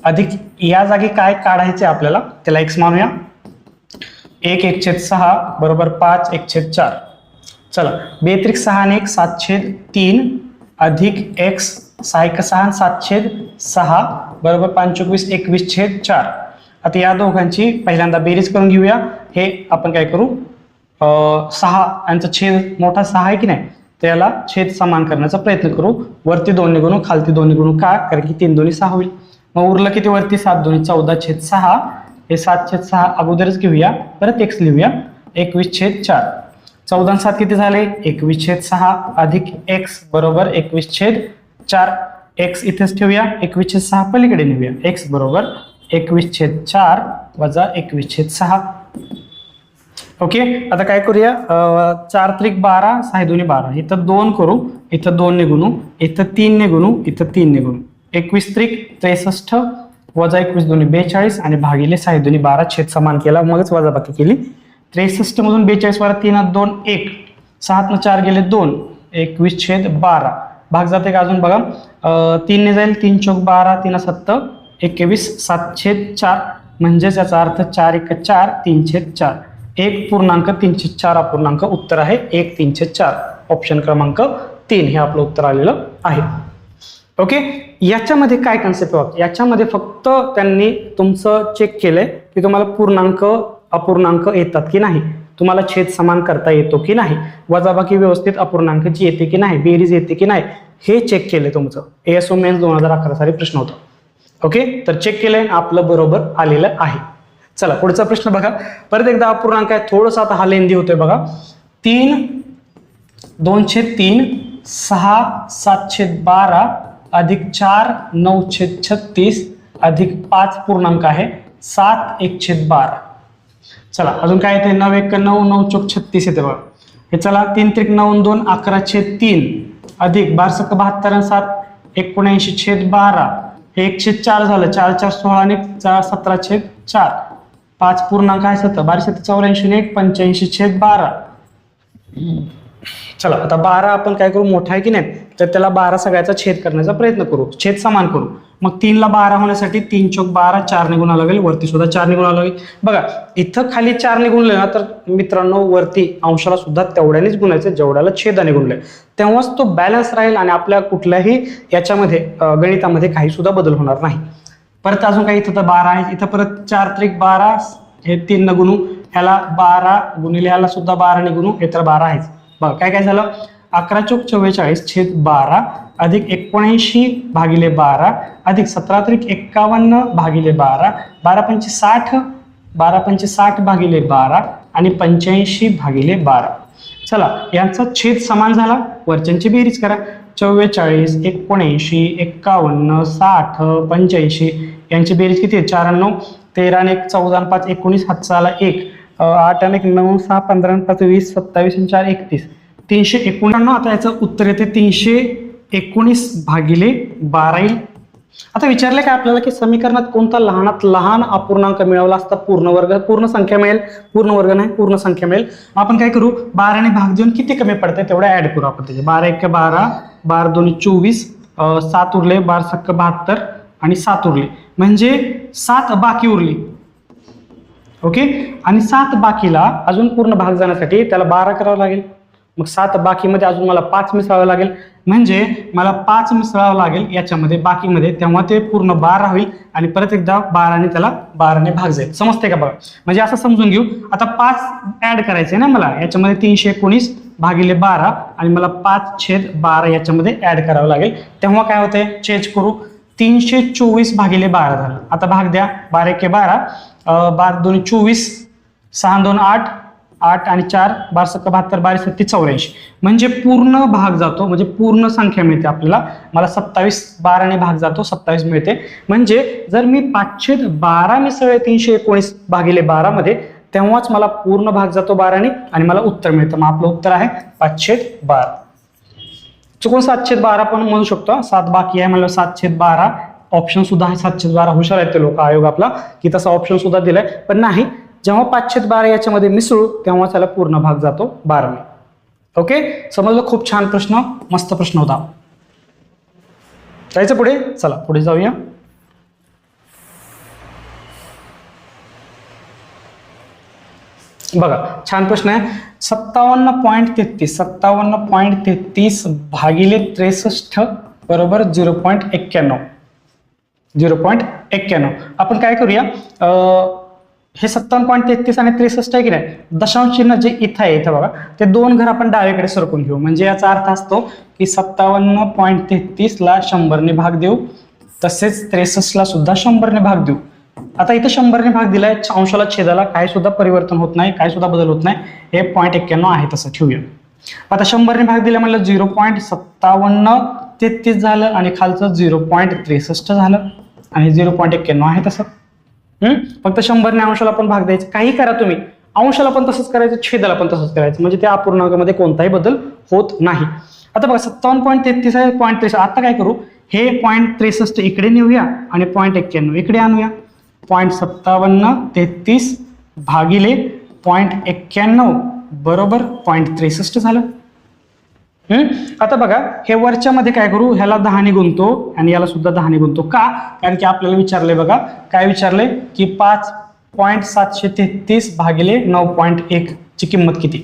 अधिक या जागी काय काढायचे आपल्याला, त्याला x मानूया. 1/6 बरोबर 5/4. चला 2 6 आणि 1 7/3 अधिक x 6 7/6 बरोबर 5 21/4. आता या दोघांची पहिल्यांदा बेरीज करून घेऊया. हे आपण काय करू, 6 यांचा छेद मोठा 6 आहे की नाही, त्याला छेद समान करण्याचा प्रयत्न करू. वरती 2 ने गुणू, खालती 2 ने गुणू. का? कारण की 3 2 6 होईल. मग उरलं किती वरती? 7 2 14/6. हे 7/6 अगोदरच घेऊया, परत x लिहूया 21/4. 14 आणि 7 किती झाले? 21/6 अधिक x बरोबर 21/4. x इथेच ठेवूया, 21/6 पलीकडे नेऊया. x बरोबर 21/4 वजा 21/6. ओके, आता काय करूया, 4 त्रिक 12 6 दुनी 12. इथं 2 करू, इथं 2 ने गुणू, इथं 3 ने गुणू, इथं 3 ने गुणू. 21 त्रिक 63 वजा 21 दुनी 42 आणि भागिले 6 दुनी 12 छेद समान केला, मगच वजाबाकी केली. 63 मधून 42 वारा 3 2 1 6 न 4 गेले 2 21/12. भाग जाते का अजून बघा, 3 ने जाईल 3 चौक 12 3 7 21 7/4 म्हणजेच याचा अर्थ 4 1 4 3/4. 1.3/4 अपूर्णांक उत्तर आहे 1/3/4. ऑप्शन क्रमांक 3 हे आपलं उत्तर आलेलं आहे. ओके, याच्यामध्ये काय कन्सेप्ट आहे? याच्यामध्ये फक्त त्यांनी तुमचं चेक केलंय की तुम्हाला पूर्णांक अपूर्णांक येतात की नाही, तुम्हाला छेद समान करता येतो की नाही, वजाबाकी व्यवस्थित अपूर्णांकाची येते की नाही, बेरीज येते की नाही, हे चेक केलंय तुमचं. ASO मेन्स 2011 साली प्रश्न होता. ओके, तर चेक केलंय, आपलं बरोबर आलेलं आहे. चला पुढचा प्रश्न बघा. परत एकदा अपूर्णांक आहे, थोडंसं आता हा लेंदी होतोय बघा. 3 2/3 6 7/12 अधिक 4 9/36 अधिक 5 पूर्णांक आहे 7/1/12. चला अजून काय येते, 9 1 9 9 चौक 36 येते बघा. हे चला 3 त्रिक 9 2 11/3 अधिक 12 7 72 आणि 7 79/12. हे 1/4 झालं, 4 4 16 आणि 17/4. 5 पूर्णांक आहे 7 12 7 84 1 85/12. चला आता 12 आपण काय करू, मोठा आहे की नाही, तर त्याला 12 सगळ्याचा छेद करण्याचा प्रयत्न करू, छेद समान करू. मग 3 ला 12 होण्यासाठी 3 चौक 12 4 ने गुणावं लागेल, वरती सुद्धा 4 ने गुणावं लागेल. बघा इथं खाली 4 ने गुणले ना तर मित्रांनो वरती अंशाला सुद्धा तेवढ्यानेच गुणायचं जेवढ्याला छेदाने गुणले, तेव्हाच तो बॅलन्स राहील आणि आपल्या कुठल्याही याच्यामध्ये गणितामध्ये काही सुद्धा बदल होणार नाही. परत अजून काही, इथं तर 12 आहे, इथं परत 4 त्रिक 12 हे 3 न गुणू, ह्याला 12 गुणिले ह्याला सुद्धा 12 ने गुणू, हे तर 12 आहेच. बघा काय काय झालं, 11 चौक 44/12 अधिक 79/12 अधिक 17 त्रिक 51/12 12 पंचे 60 12 पंचे 60/12 आणि 85/12. चला यांचा छेद समान झाला, वरच्यांची बेरीज करा. 44 79 51 60 85 यांची बेरीज किती आहे, 4 9 13 1 14 5 19 हातचा आला 1 8 आणि 9 6 15 आणि 5 20 27 आणि 4 31 319. आता याचं उत्तर येते 319 भागिले 12 येईल. आता विचारले काय आपल्याला की समीकरणात कोणता लहानात लहान अपूर्णांक मिळवला असता पूर्ण वर्ग पूर्ण संख्या मिळेल, पूर्ण वर्ग नाही पूर्ण संख्या मिळेल. आपण काय करू 12 ने भाग देऊन किती कमी पडते तेवढं ऍड करू आपण त्याचे. 12 1 12 12 2 24 7 उरले 12 7 72 आणि 7 उरले म्हणजे 7 बाकी उरली. ओके आणि 7 बाकीला अजून पूर्ण भाग जाण्यासाठी त्याला 12 करावं लागेल. मग 7 बाकीमध्ये अजून मला 5 मिसळावं लागेल म्हणजे मला 5 मिसळावं लागेल याच्यामध्ये बाकीमध्ये, तेव्हा ते पूर्ण 12 होईल आणि परत एकदा 12 ने त्याला 12 ने भाग जाईल. समजते का बघा. म्हणजे असं समजून घेऊ आता 5 ऍड करायचे ना मला याच्यामध्ये 319 भागिले 12 आणि मला 5/12 याच्यामध्ये ऍड करावं लागेल. तेव्हा काय होते चेंज करू 324 भागिले 12 झालं. आता भाग द्या 12 1 12 12 2 24 6 2 8 8 आणि 4 12 7 72 12 7 84 म्हणजे पूर्ण भाग जातो म्हणजे पूर्ण संख्या मिळते आपल्याला. मला 27 12 ने भाग जातो 27 मिळते. म्हणजे जर मी 5/12 मिसळले 319 भागिले 12 मध्ये तेव्हाच मला पूर्ण भाग जातो 12 ने आणि मला उत्तर मिळतं. मग आपलं उत्तर आहे 5/12. चुकून 7/12 पण म्हणू शकतो. 7 बाकी आहे म्हणजे 7/12 ऑप्शन सुद्धा आहे. 7/12 हुशार आहेत ते लोक आयोग आपला की तसा ऑप्शन सुद्धा दिलाय. पण नाही जेव्हा 5/12 याच्यामध्ये मिसळू तेव्हा त्याला पूर्ण भाग जातो 12 ने. ओके समजलं. खूप छान प्रश्न मस्त प्रश्न होता. जायचं पुढे. चला पुढे जाऊया. बघा छान प्रश्न आहे. 57.33 भागिले 63 बरोबर 0.91. 0.91 आपण काय करूया हे 57.33 आणि 63 आहे की नाही दशांश चिन्ह जे इथं आहे इथं बघा ते दोन घर आपण डावीकडे सरकून घेऊ. म्हणजे याचा अर्थ असतो की 57.33 ला 100 ने भाग देऊ तसेच 63 ला सुद्धा 100 ने भाग देऊ. आता इथं 100 ने भाग दिलाय अंशाला छेदाला काही सुद्धा परिवर्तन होत नाही काही सुद्धा बदल होत नाही. हे 0.91 आहे तसं ठेवूया. आता 100 ने भाग दिला म्हणलं 0.5733 झालं आणि खालचं 0.63 झालं आणि 0.91 आहे तसं. फक्त 100 ने अंशाला पण भाग द्यायचं. काही करा तुम्ही अंशाला पण तसंच करायचं छेदाला पण तसंच करायचं म्हणजे त्या अपूर्णांकामध्ये कोणताही बदल होत नाही. आता बघा 57.33 आहे 0.63. आता काय करू हे 0.63 इकडे नेऊया आणि 0.91 इकडे आणूया. 0.5733 भागिले 0.91 बरोबर 0.63 झालं. आता बघा हे वरच्या मध्ये काय करू ह्याला 10 ने गुणतो आणि याला सुद्धा 10 ने गुणतो. का कारण की आपल्याला विचारलंय बघा काय विचारलंय की 5.733 भागिले 9.1 ची किंमत किती.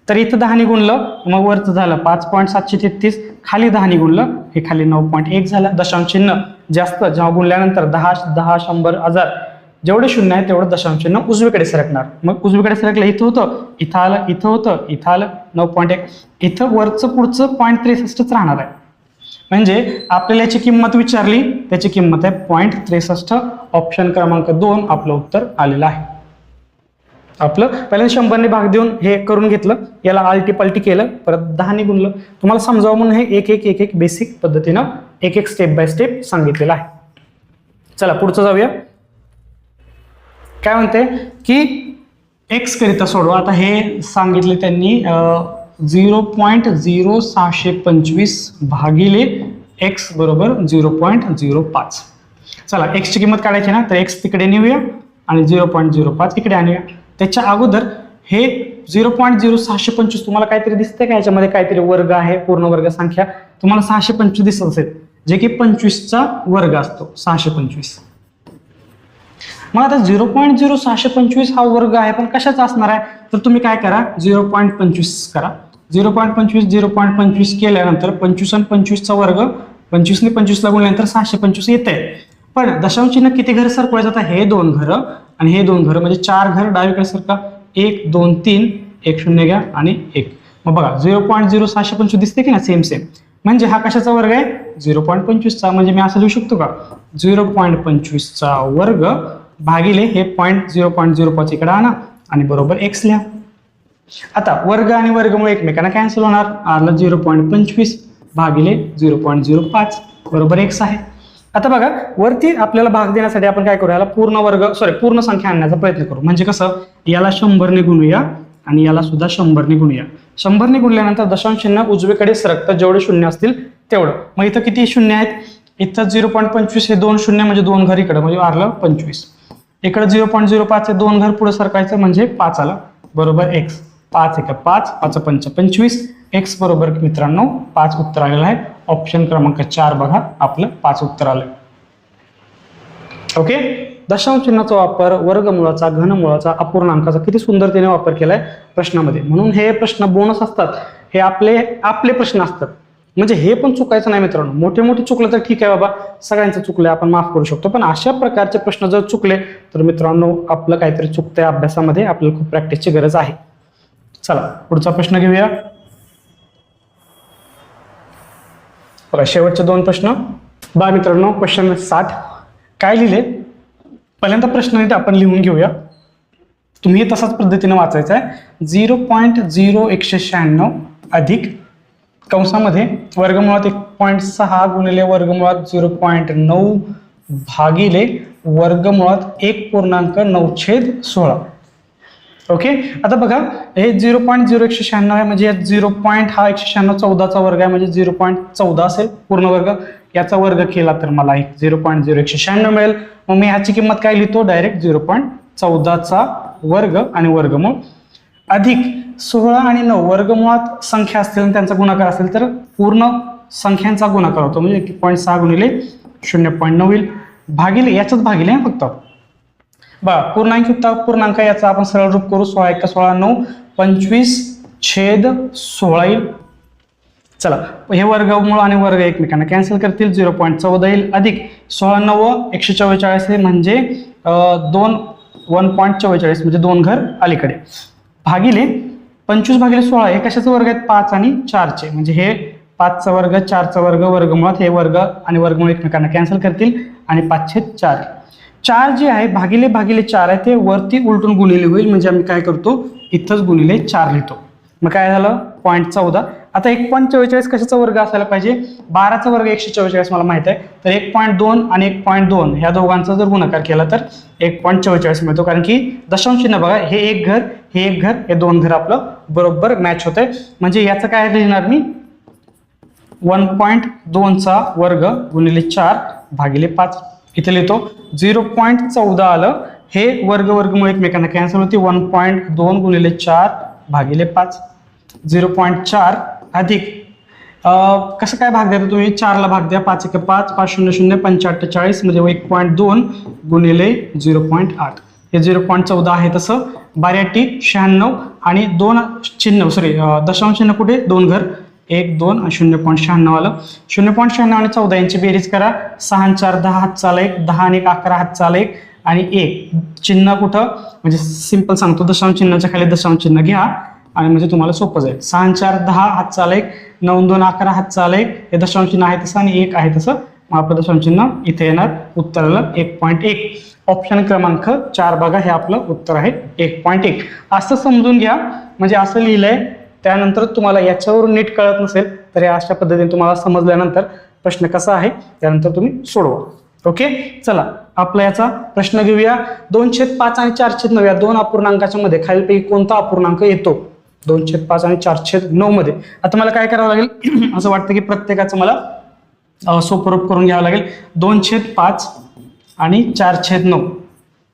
तर इथं 10 ने गुणलं मग वरचं झालं 5.733 खाली 10 ने गुणलं हे खाली 9.1 झालं. दशांश चिन्ह जास्त जेव्हा गुणल्यानंतर 10 10 100 1000 जेवढे शून्य आहे तेवढं दशांश चिन्ह उजवीकडे सरकणार. मग उजवीकडे सरकलं इथं होतं इथं आलं इथं होतं इथं आलं 9.1 इथं वरचं पुढचं 0.63 राहणार आहे. म्हणजे आपल्याला याची किंमत विचारली त्याची किंमत आहे 0.63. ऑप्शन क्रमांक 2 आपलं उत्तर आलेलं आहे. आपलं पहिल्यांदा 100 ने भाग देऊन हे करून घेतलं याला आलटी पलटी केलं परत 10 ने गुणलं. तुम्हाला समजावं म्हणून हे एक एक बेसिक पद्धतीनं एक स्टेप बाय स्टेप सांगितलेलं आहे. चला पुढचं जाऊया. काय म्हणते की एक्स करिता सोडवा. आता हे सांगितले त्यांनी 0.0625 भागिले एक्स बरोबर 0.05. चला एक्सची किंमत काढायची ना तर एक्स तिकडे नेऊया आणि 0.05 इकडे आणूया. त्याच्या अगोदर हे 0.0625 तुम्हाला काहीतरी दिसतंय का याच्यामध्ये काहीतरी वर्ग आहे पूर्ण वर्ग संख्या तुम्हाला 625 दिसत असेल जे की 25चा वर्ग असतो 625. मग आता 0.0625 हा वर्ग आहे पण कशाचा असणार आहे तर तुम्ही काय करा 0.25 करा. 0.25 केल्यानंतर 25 आणि 25चा वर्ग 25 ने 25 ला गुणल्यानंतर 625 येते. पण दशांश चिन्ह किती घर सरकवायचं आता हे दोन घर आणि हे दोन घर म्हणजे 4 घर डावीकडे सरका 1 2 3 1 0 घ्या आणि 1. मग बघा 0.0625 दिसते की ना सेम म्हणजे हा कशाचा वर्ग आहे 0.25चा. म्हणजे मी असं लिहू शकतो का 0.25चा वर्ग भागिले हे 0.05 इकडे आणा आणि बरोबर x लिहा. आता वर्ग आणि वर्गमुळे एकमेकांना कॅन्सल होणार. आरला 0.25 भागिले 0.05 बरोबर x आहे. आता बघा वरती आपल्याला भाग देण्यासाठी आपण काय करू, याला पूर्ण संख्या आणण्याचा प्रयत्न करू. म्हणजे कसं, याला 100ने गुणूया आणि याला सुद्धा 100ने गुणूया. 100ने गुणल्यानंतर दशांश चिन्ह उजवीकडे सरकतं, जेवढे शून्य असतील तेवढं. मग इथं किती शून्य आहेत, इथं 0.25 हे 2 शून्य म्हणजे 2 घर इकडं, म्हणजे आलं 25. इकडे 0.05 हे 2 घर पुढे सरकायचं म्हणजे 5 आला, बरोबर x. 5 1 5, 5 5 25, x बरोबर मित्रांनो 5 उत्तर आलेलं आहे. ऑप्शन क्रमांक 4 बघा, आपलं 5 उत्तर आलं. ओके. दशांश चिन्हाचा वापर वर्गमुळाचा, घनमुळाचा, अपूर्णांकाचा किती सुंदरतेने वापर केलाय प्रश्नामध्ये. म्हणून हे प्रश्न बोनस असतात, हे आपले प्रश्न असतात. म्हणजे हे पण चुकायचं नाही मित्रांनो. मोठे मोठे चुकलं तर ठीक आहे बाबा, सगळ्यांचं चुकलंय आपण माफ करू शकतो, पण अशा प्रकारचे प्रश्न जर चुकले तर मित्रांनो आपलं काहीतरी चुकतंय अभ्यासामध्ये, आपल्याला खूप प्रॅक्टिसची गरज आहे. चला पुढचा प्रश्न घेऊया. बघा शेवटचे 2 प्रश्न. बघा मित्रांनो क्वेश्चन 60 काय लिहिले, पहिल्यांदा प्रश्न नीट आपण लिहून घेऊया. तुम्ही तसाच पद्धतीने वाचायचा आहे. 0.0196 अधिक कंसामध्ये वर्गमुळात 1.6 गुणिले वर्गमुळात 0.9 भागिले वर्गमुळात 1.9/16. ओके. आता बघा हे 0.0196 आहे, म्हणजे 0. हा 196 14चा वर्ग आहे, म्हणजे 0.14 असेल पूर्ण वर्ग. याचा वर्ग केला तर मला 0.0196 मिळेल. मग मी ह्याची किंमत काय लिहितो, डायरेक्ट 0.14चा वर्ग आणि वर्गमूळ अधिक 16 आणि 9 वर्गमुळात संख्या असतील आणि त्यांचा गुणाकार असेल तर पूर्ण संख्यांचा गुणाकार होतो, म्हणजे 1.6 गुणिले 0.9 होईल, भागिले याच्याच भागिले फक्त बघा पूर्णांक युक्त पूर्णांक याचा आपण सरळ रूप करू. 16 1 16 9 25/16 येईल. चला हे वर्गमूळ आणि वर्ग एकमेकांना कॅन्सल करतील, 0.14 येईल अधिक 16 9 144 म्हणजे 1.44 म्हणजे 2 घर अलीकडे, भागिले 25/16 हे कशाचा वर्ग आहेत, 5 आणि 4चे, म्हणजे हे 5चा वर्ग 4चा वर्ग वर्गमुळात हे वर्ग आणि वर्गमूळ एकमेकांना कॅन्सल करतील आणि 5/4. 4 जे आहे भागिले 4 आहे ते वरती उलटून गुणिले होईल, म्हणजे आम्ही काय करतो इथंच गुणिले 4 लिहितो. मग काय झालं 0.14. आता 1.44 कशाचा वर्ग असायला पाहिजे, 12चा वर्ग 144 मला माहित आहे, तर 1.2 आणि 1.2 ह्या दोघांचा जर गुणाकार केला तर 1.44 मिळतो. कारण की दशांश चिन्ह बघा, हे एक घर हे एक घर हे 2 घर आपलं बरोबर मॅच होतंय. म्हणजे याचं काय लिहिणार मी 1.2चा वर्ग गुणिले 4 भागिले 5 इथे लिहितो. 0.14 आलं, हे वर्गमूळ एकमेकांना कॅन्सल होते, 1.2 गुणिले 4 भागिले 5. 0.4 अधिक कसं काय भाग द्या तुम्ही, 4 ला भाग द्या, 5 1 5 5 0 0 45 म्हणजे 1.2 गुणिले 0.8 हे 0.14 आहे. तसं 12 96 आणि 2 चिन्ह दशांश चिन्ह कुठे 2 घर 1 2 आणि 0.96 आलं. 0.96 आणि 14 यांची बेरीज करा, 6 आणि 4 10 हातचा आला 1, 10 आणि 1 11 हातचा आला 1 आणि 1 चिन्ह कुठं, म्हणजे सिंपल सांगतो दशांश चिन्हाच्या खाली दशांश चिन्ह घ्या आणि म्हणजे तुम्हाला सोपं जाईल. 6 आणि 4 10 हातचा आला 1, 9 2 11 हातचा आला 1, हे दशांश चिन्ह आहे तसं आणि 1 आहे तसं, मग आपलं दशांश चिन्ह इथे येणार, उत्तराला 1.1. ऑप्शन क्रमांक 4 बघा, हे आपलं उत्तर आहे 1.1. असं समजून घ्या, म्हणजे असं लिहिलंय, त्यानंतर तुम्हाला याच्यावरून नीट कळत नसेल तर या अशा पद्धतीने तुम्हाला समजल्यानंतर प्रश्न कसा आहे त्यानंतर तुम्ही सोडवा. ओके. चला आपला याचा प्रश्न घेऊया. 2/5 आणि 4/9 या 2 अपूर्णांकाच्या मध्ये खालीलपैकी कोणता अपूर्णांक येतो 2/5 आणि 4/9 मध्ये. आता मला काय करावं लागेल असं वाटतं की प्रत्येकाचं मला सोपं रूप करून घ्यावं लागेल. 2/5 आणि 4/9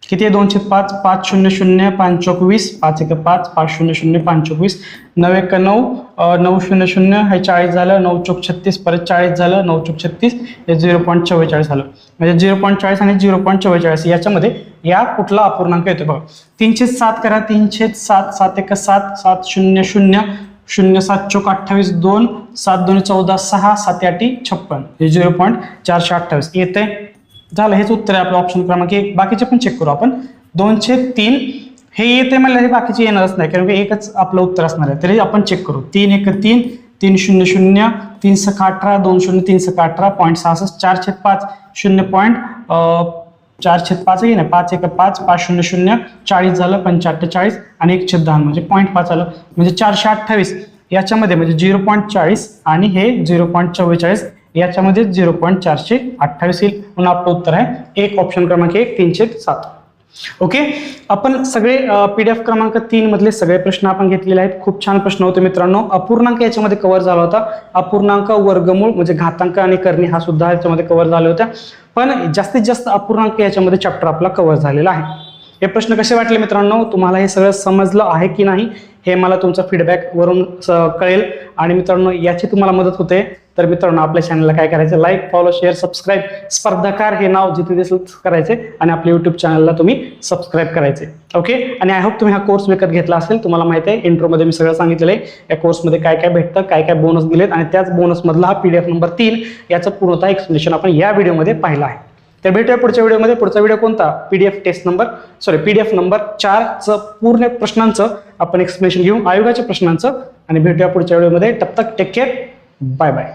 किती आहे, 2/5 5 0 0 5 चौक 20 5 1 5 5 0 0 5 चौक 20 9 1 9 9 0 0 हे 40 झालं, 9 चौक 36 परत 40 झालं, 9 चौक 36 हे 0.44 झालं. म्हणजे 0.40 आणि 0.44 याच्यामध्ये या कुठला अपूर्णांक येतो बघा. 3/7 करा, 3/7 7 1 7 7 0 0 0 7 चौक 28 2 7 2 14 6 7 8 56 हे 0.428 येते. झालं, हेच उत्तर आहे आपलं ऑप्शन क्रमांक 1. बाकीचे पण चेक करू आपण. 2/3 हे येते म्हणलं, हे बाकीचे येणारच नाही कारण की एकच आपलं उत्तर असणार आहे, तरी आपण चेक करू. 3 1 3 3 0 0 3 6 18 2 0 3 6 18 0.66 4/5 0.4/5 आहे ना, 5 1 5 5 0 0 40 झालं, 45 आणि 1/10 म्हणजे 0.5 आलं, म्हणजे 428 याच्यामध्ये म्हणजे 0.40 आणि हे 0.44 याच्यामध्ये 0.428 येईल म्हणून आपलं उत्तर आहे एक, ऑप्शन क्रमांक 1 3/7. ओके, आपण सगळे PDF क्रमांक 3 मधले सगळे प्रश्न आपण घेतलेले आहेत. खूप छान प्रश्न होते मित्रांनो. अपूर्णांक याच्यामध्ये कव्हर झाला होता. अपूर्णांक, वर्गमूळ म्हणजे घातांक आणि करणी हा सुद्धा याच्यामध्ये कव्हर झाले होत्या. पण जास्तीत जास्त अपूर्णांक याच्यामध्ये चॅप्टर आपला कव्हर झालेला आहे. हे प्रश्न कसे वाटले मित्रांनो? तुम्हाला हे सगळं समजलं आहे की नाही हे मला तुमचा फीडबॅक वरून कळेल. आणि मित्रांनो याची तुम्हाला मदत होते तर मित्रांनो आपल्या चॅनलला काय करायचं, लाईक, फॉलो, शेअर, सबस्क्राईब, स्पर्धाकार हे नाव जिथे दिसेल करायचे आणि आपल्या युट्यूब चॅनलला तुम्ही सबस्क्राईब करायचे. ओके, आणि आय होप तुम्ही हा कोर्स विकत घेतला असेल. तुम्हाला माहिती आहे इंट्रोमध्ये मी सगळं सांगितलेलं आहे या कोर्समध्ये काय काय भेटतं, काय काय बोनस दिलेत आणि त्याच बोनसमधला हा PDF नंबर 3 याचं पूर्णतः एक्सप्लेनेशन आपण या व्हिडिओमध्ये पाहिलं आहे. तर भेटूया पुढच्या व्हिडिओमध्ये. पुढचा व्हिडिओ कोणता? PDF नंबर 4चं पूर्ण प्रश्नांचं आपण एक्सप्लेनेशन घेऊ, आयोगाच्या प्रश्नांचं, आणि भेटूया पुढच्या व्हिडिओमध्ये. तब तक टेक केअर, बाय बाय.